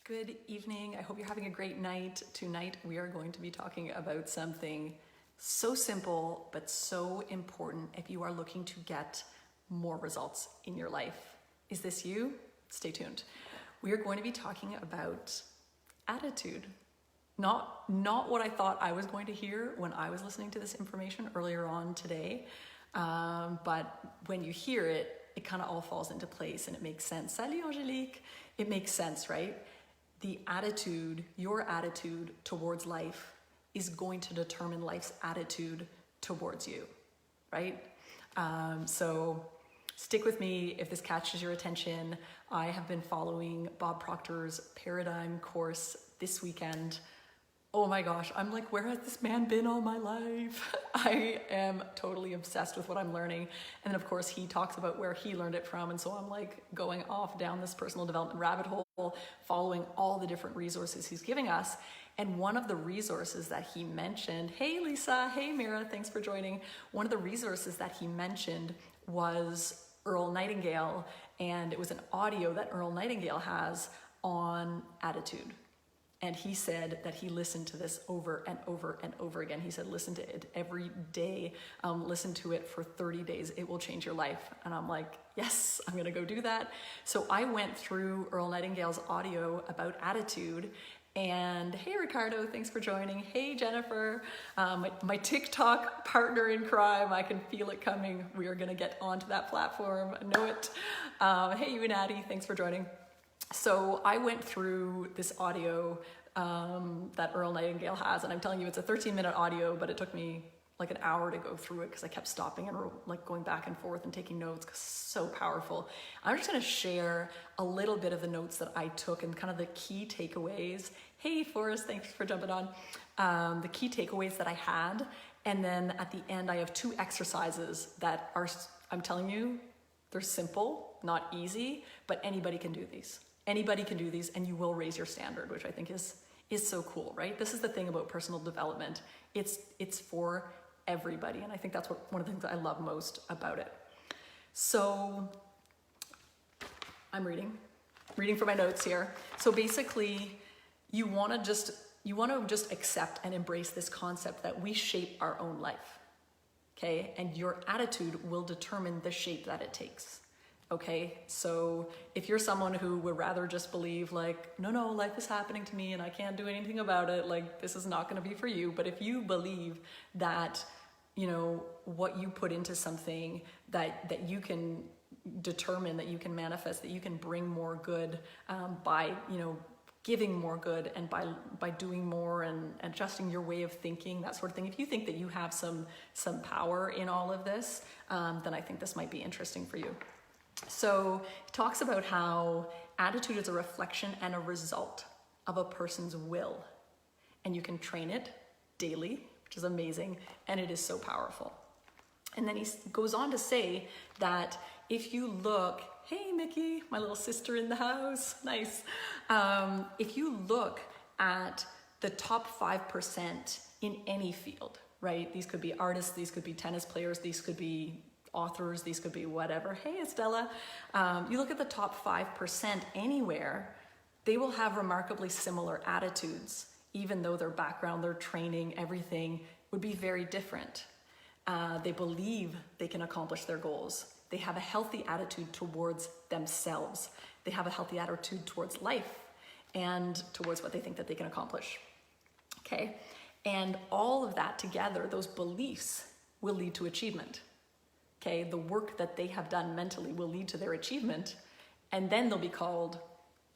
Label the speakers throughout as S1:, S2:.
S1: Good evening. I hope you're having a great night. Tonight we are going to be talking about something so simple but so important if you are looking to get more results in your life. Is this you? Stay tuned. We are going to be talking about attitude. Not what I thought I was going to hear when I was listening to this information earlier on today, but when you hear it, it kind of all falls into place and it makes sense. Salut Angelique. It makes sense, right? The attitude, your attitude towards life is going to determine life's attitude towards you, right? So stick with me if this catches your attention. I have been following Bob Proctor's Paradigm course this weekend. Oh my gosh, I'm like, where has this man been all my life? I am totally obsessed with what I'm learning. And then of course he talks about where he learned it from. And so I'm like going off down this personal development rabbit hole, following all the different resources he's giving us. And one of the resources that he mentioned, hey Lisa, hey Mira, thanks for joining. One of the resources that he mentioned was Earl Nightingale. And it was an audio that Earl Nightingale has on attitude. And he said that he listened to this over and over and over again. He said, listen to it every day. Listen to it for 30 days. It will change your life. And I'm like, yes, I'm going to go do that. So I went through Earl Nightingale's audio about attitude. And hey, Ricardo, thanks for joining. Hey, Jennifer, my TikTok partner in crime. I can feel it coming. We are going to get onto that platform. I know it. Hey, you and Addie, thanks for joining. So I went through this audio that Earl Nightingale has, and I'm telling you, it's a 13-minute audio, but it took me like an hour to go through it because I kept stopping and like going back and forth and taking notes because it's so powerful. I'm just going to share a little bit of the notes that I took and kind of the key takeaways. Hey, Forrest, thanks for jumping on. The key takeaways that I had, and then at the end, I have 2 exercises that are, I'm telling you, they're simple, not easy, but anybody can do these. Anybody can do these and you will raise your standard, which I think is so cool, right? This is the thing about personal development. It's for everybody. And I think that's one of the things I love most about it. So I'm reading from my notes here. So basically you want to just accept and embrace this concept that we shape our own life. Okay. And your attitude will determine the shape that it takes. Okay, so if you're someone who would rather just believe like, no, life is happening to me and I can't do anything about it, like this is not going to be for you. But if you believe that, you know, what you put into something that you can determine, that you can manifest, that you can bring more good by, you know, giving more good and by doing more and adjusting your way of thinking, that sort of thing. If you think that you have some power in all of this, then I think this might be interesting for you. So it talks about how attitude is a reflection and a result of a person's will. And you can train it daily, which is amazing, and it is so powerful. And then he goes on to say that if you look, hey Mickey, my little sister in the house, nice. If you look at the top 5% in any field, right? These could be artists, these could be tennis players, these could be authors, these could be whatever. Hey, Estella. You look at the top 5% anywhere, they will have remarkably similar attitudes, even though their background, their training, everything would be very different. They believe they can accomplish their goals. They have a healthy attitude towards themselves. They have a healthy attitude towards life and towards what they think that they can accomplish. Okay? And all of that together, those beliefs will lead to achievement. Okay, the work that they have done mentally will lead to their achievement, and then they'll be called,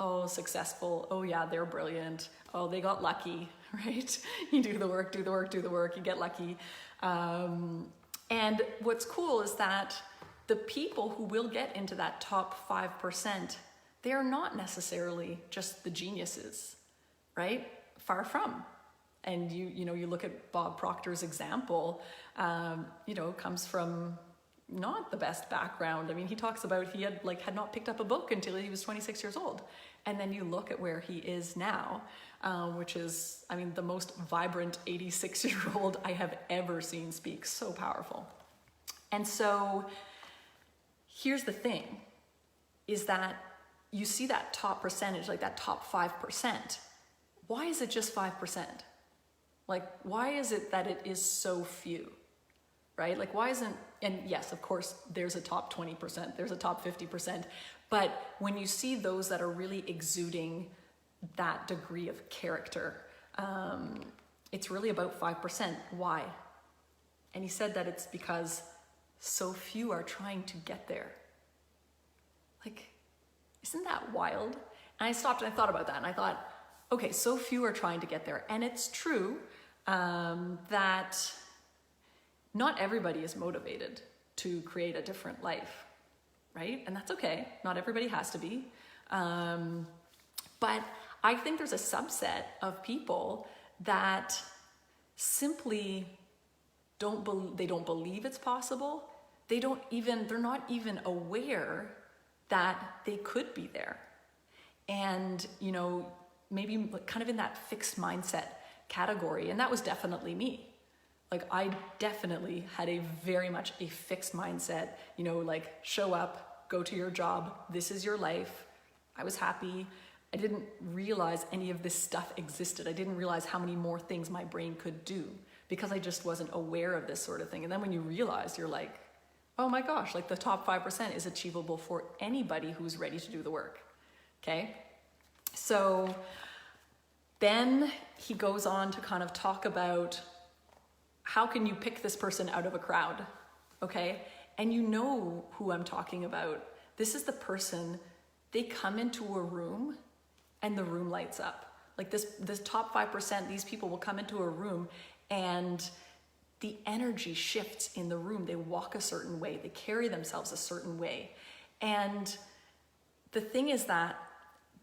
S1: oh, successful, oh yeah, they're brilliant, oh, they got lucky, right? You do the work, you get lucky. And what's cool is that the people who will get into that top 5%, they are not necessarily just the geniuses, right? Far from. And you look at Bob Proctor's example, comes from not the best background. I mean, he talks about he had not picked up a book until he was 26 years old. And then you look at where he is now, which is, I mean, the most vibrant 86-year-old I have ever seen speak. So powerful. And so here's the thing, is that you see that top percentage, like that top 5%. Why is it just 5%? Like, why is it that it is so few, right? Like, why isn't, and yes, of course, there's a top 20%, there's a top 50%, but when you see those that are really exuding that degree of character, it's really about 5%. Why? And he said that it's because so few are trying to get there. Like, isn't that wild? And I stopped and I thought about that and I thought, okay, so few are trying to get there. And it's true that not everybody is motivated to create a different life, right? And that's okay. Not everybody has to be. But I think there's a subset of people that simply don't believe it's possible. They're not even aware that they could be there. And, you know, maybe kind of in that fixed mindset category. And that was definitely me. Like, I definitely had very much a fixed mindset, you know, like, show up, go to your job, this is your life. I was happy. I didn't realize any of this stuff existed. I didn't realize how many more things my brain could do because I just wasn't aware of this sort of thing. And then when you realize, you're like, oh my gosh, like the top 5% is achievable for anybody who's ready to do the work. Okay. So then he goes on to kind of talk about how can you pick this person out of a crowd. Okay. And you know who I'm talking about. This is the person, they come into a room and the room lights up. Like this top 5%, these people will come into a room and the energy shifts in the room. They walk a certain way. They carry themselves a certain way. And the thing is that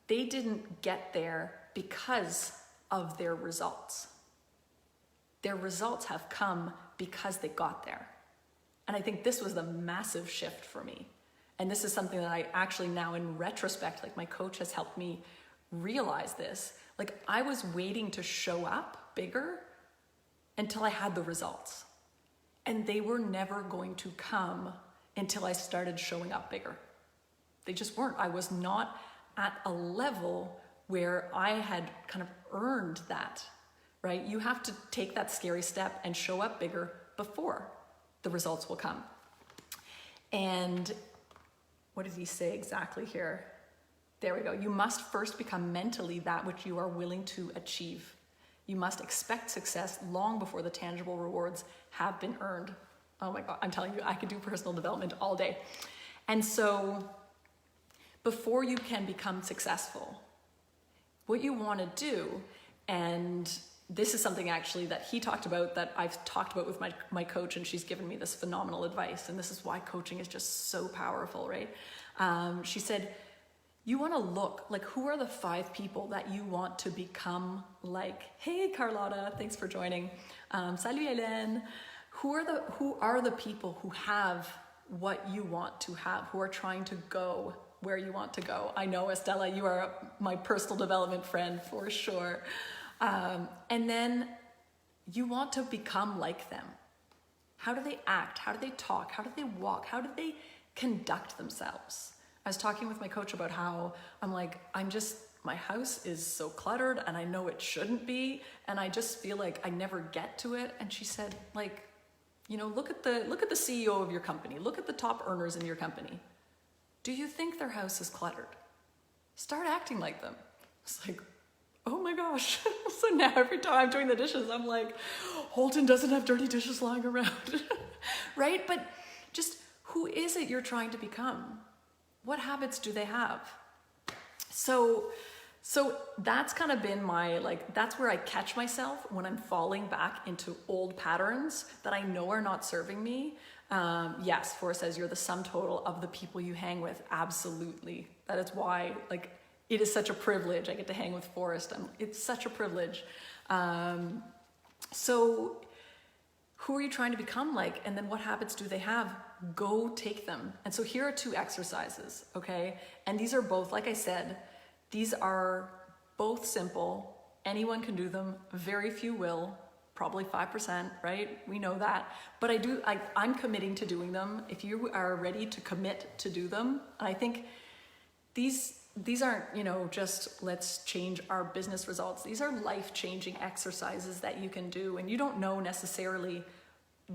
S1: they didn't get there because of their results. Their results have come because they got there. And I think this was the massive shift for me. And this is something that I actually now in retrospect, like my coach has helped me realize this. Like, I was waiting to show up bigger until I had the results. And they were never going to come until I started showing up bigger. They just weren't. I was not at a level where I had kind of earned that, right? You have to take that scary step and show up bigger before the results will come. And what did he say exactly here? There we go. You must first become mentally that which you are willing to achieve. You must expect success long before the tangible rewards have been earned. Oh my God, I'm telling you, I could do personal development all day. And so before you can become successful, what you want to do, and this is something actually that he talked about that I've talked about with my coach, and she's given me this phenomenal advice. And this is why coaching is just so powerful, right? She said, you want to look like, who are the 5 people that you want to become like? Hey, Carlotta, thanks for joining. Salut, Hélène. Who are the people who have what you want to have, who are trying to go where you want to go? I know, Estella, you are my personal development friend for sure. And then you want to become like them. How do they act? How do they talk? How do they walk? How do they conduct themselves? I was talking with my coach about how I'm like, my house is so cluttered and I know it shouldn't be. And I just feel like I never get to it. And she said, like, you know, look at the CEO of your company. Look at the top earners in your company. Do you think their house is cluttered? Start acting like them. It's like, oh my gosh. So now every time I'm doing the dishes, I'm like, Holton doesn't have dirty dishes lying around, right? But just, who is it you're trying to become? What habits do they have? So that's kind of been that's where I catch myself when I'm falling back into old patterns that I know are not serving me. Yes, Forrest says you're the sum total of the people you hang with. Absolutely. That is why, it is such a privilege. I get to hang with Forrest. It's such a privilege. So who are you trying to become like? And then what habits do they have? Go take them. And so here are 2 exercises, okay? And these are both, like I said, these are both simple. Anyone can do them. Very few will. Probably 5%, right? We know that. But I'm committing to doing them. If you are ready to commit to do them, and I think these these aren't, just let's change our business results. These are life-changing exercises that you can do, and you don't know necessarily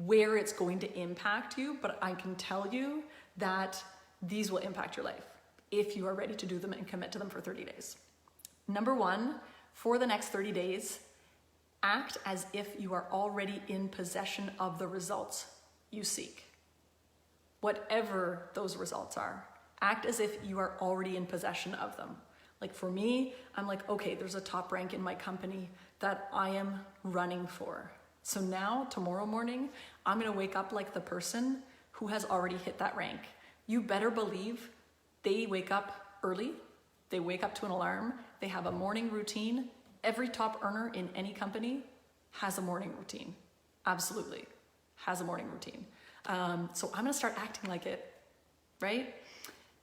S1: where it's going to impact you, but I can tell you that these will impact your life if you are ready to do them and commit to them for 30 days. Number one, for the next 30 days, act as if you are already in possession of the results you seek. Whatever those results are, act as if you are already in possession of them. Like for me, I'm like, okay, there's a top rank in my company that I am running for. So now, tomorrow morning, I'm gonna wake up like the person who has already hit that rank. You better believe they wake up early, they wake up to an alarm, they have a morning routine. Every top earner in any company has a morning routine. Absolutely, has a morning routine. So I'm gonna start acting like it, right?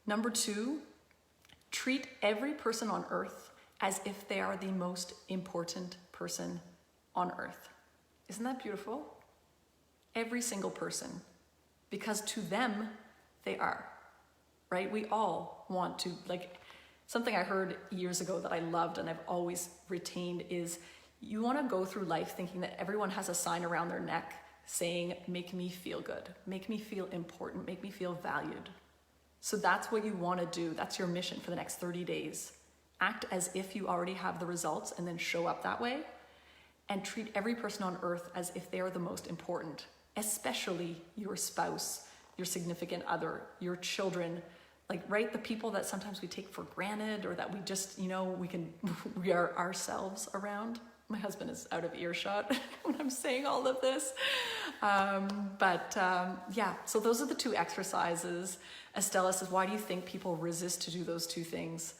S1: Number two, treat every person on earth as if they are the most important person on earth. Isn't that beautiful? Every single person, because to them, they are, right? We all want to, something I heard years ago that I loved and I've always retained is you want to go through life thinking that everyone has a sign around their neck saying, make me feel good, make me feel important, make me feel valued. So that's what you want to do. That's your mission for the next 30 days. Act as if you already have the results and then show up that way, and treat every person on earth as if they are the most important, especially your spouse, your significant other, your children, the people that sometimes we take for granted or that we just, we are ourselves around. My husband is out of earshot when I'm saying all of this. So those are the two exercises. Estella says, why do you think people resist to do those two things?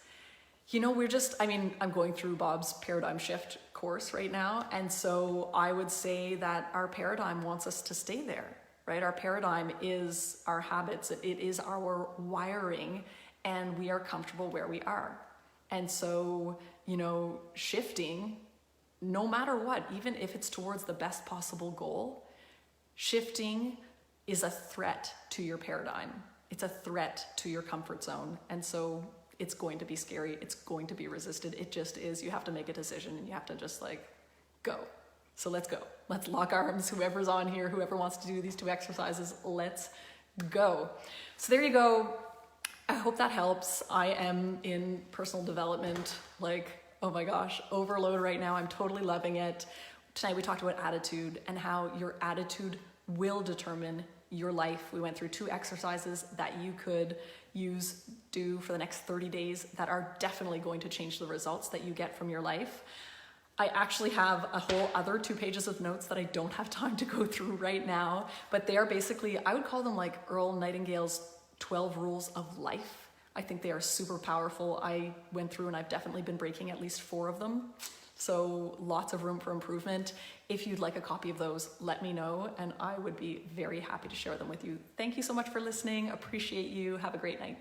S1: I'm going through Bob's paradigm shift course right now. And so I would say that our paradigm wants us to stay there, right? Our paradigm is our habits. It is our wiring, and we are comfortable where we are. And so, shifting, no matter what, even if it's towards the best possible goal, shifting is a threat to your paradigm. It's a threat to your comfort zone. And so it's going to be scary. It's going to be resisted. It just is. You have to make a decision and you have to just go. So let's go. Let's lock arms. Whoever's on here, whoever wants to do these two exercises, let's go. So there you go. I hope that helps. I am in personal development, oh my gosh, overload right now. I'm totally loving it. Tonight we talked about attitude and how your attitude will determine your life. We went through two exercises that you could do for the next 30 days that are definitely going to change the results that you get from your life. I actually have a whole other 2 pages of notes that I don't have time to go through right now, but they are basically, I would call them like Earl Nightingale's 12 rules of life. I think they are super powerful. I went through and I've definitely been breaking at least 4 of them. So lots of room for improvement. If you'd like a copy of those, let me know and I would be very happy to share them with you. Thank you so much for listening. Appreciate you. Have a great night.